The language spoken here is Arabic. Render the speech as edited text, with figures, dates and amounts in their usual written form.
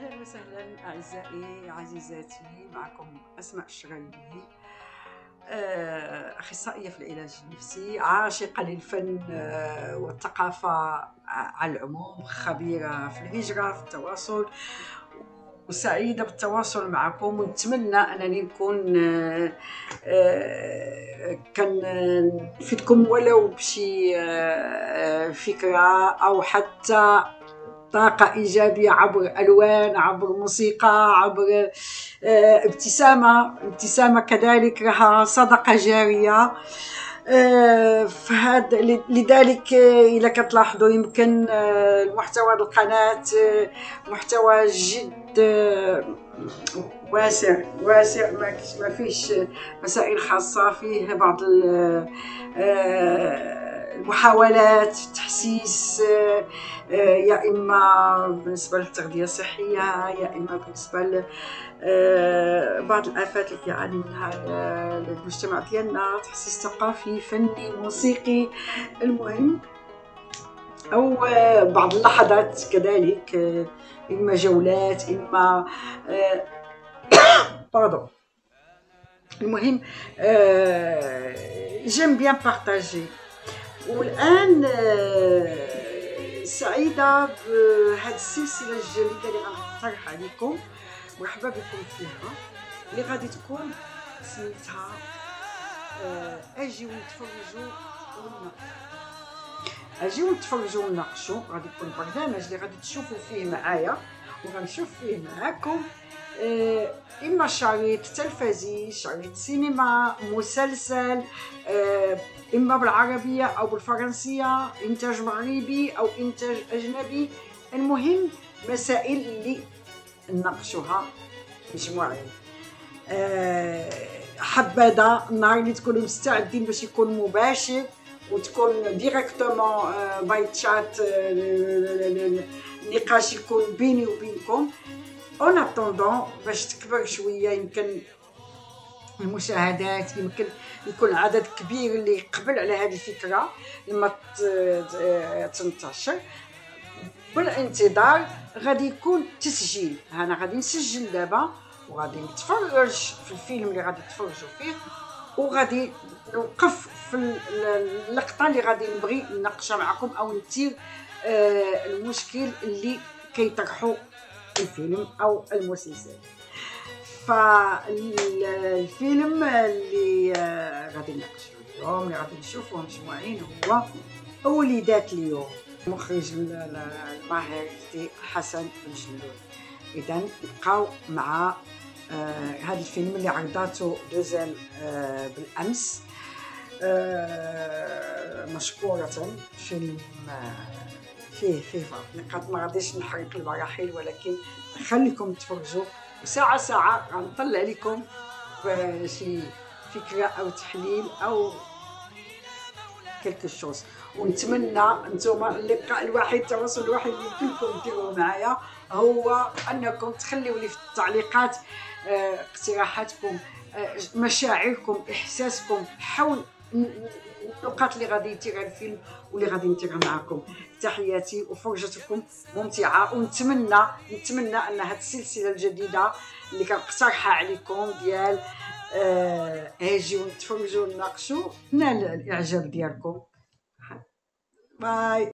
أهلا وسهلا أعزائي عزيزاتي، معكم أسماء الشغالي، أخصائية في العلاج النفسي، عاشقة للفن والثقافة على العموم، خبيرة في الهجرة في التواصل، وسعيدة بالتواصل معكم. ونتمنى أنني نكون كنفيدكم ولو بشي فكرة أو حتى طاقة إيجابية عبر ألوان، عبر موسيقى، عبر ابتسامة كذلك لها صدقة جارية. لذلك إذا كتلاحظوا يمكن المحتوى القناة محتوى جد واسع ما فيش مسائل خاصة، فيه بعض المحاولات تحسيس، يا إما بالنسبة للتغذية الصحية، يا إما بالنسبة بعض الآفات اللي يعاني منها المجتمع ديالنا، تحسيس ثقافي فني موسيقي. المهم أو بعض اللحظات كذلك، إما جولات إما باردون. المهم j'aime bien partager. والآن سعيدة بهذه السلسلة الجديدة اللي غنقترح عليكم، مرحبا بكم فيها، اللي غادي تكون سميتها أجيو نتفرجوا ونناقشوا. غادي يكون برنامج اللي غادي تشوفوا فيه معايا وغنشوف فيه معاكم، إما شريط تلفزي، شريط سينما، مسلسل، إما بالعربية أو بالفرنسية، إنتاج مغربي أو إنتاج أجنبي. المهم مسائل اللي نناقشوها مجموعين. حبذا النهار اللي تكونوا مستعدين باش يكون مباشر وتكون ديريكتومون باي تشات، النقاش يكون بيني وبينكم. اون اتوندون باش تكبر شويه، يمكن المشاهدات، يمكن يكون عدد كبير اللي يقبل على هذه الفكره لما تنتشر. بالانتظار غادي يكون تسجيل، انا غادي نسجل دابا وغادي نتفرج في الفيلم اللي غادي تفرجوا فيه، وغادي نوقف في اللقطه اللي غادي نبغي نناقشها معكم او نثير المشكل اللي كيطرحوا الفيلم او المسلسل. فالفيلم اللي غادي نناقشوا اليوم، اللي غادي نشوفوه مجموعين، هو وليدات اليوم، مخرج الماهر حسن بن جلول. اذا نبقاو مع هذا الفيلم اللي عرضاته دوزال بالامس، مشكورة. فيلم فيه نقاط، ما غاديش نحرق المراحل، ولكن نخليكم تفرجوا، وساعة غنطلع لكم شي فكرة أو تحليل أو كلكو شوز. ونتمنى نتوما اللقاء الوحيد، التواصل الوحيد اللي يمكنكم ديروه معايا هو أنكم تخليوا لي في التعليقات اقتراحاتكم، مشاعركم، إحساسكم حول النقاط اللي غادي يثيرها الفيلم واللي غادي نثيرها معكم. تحياتي وفرجتكم ممتعه، ونتمنى ان هذه السلسله الجديده اللي كنقترحها عليكم ديال اجيو نتفرجوا ونناقشوا نال الاعجاب ديالكم. باي.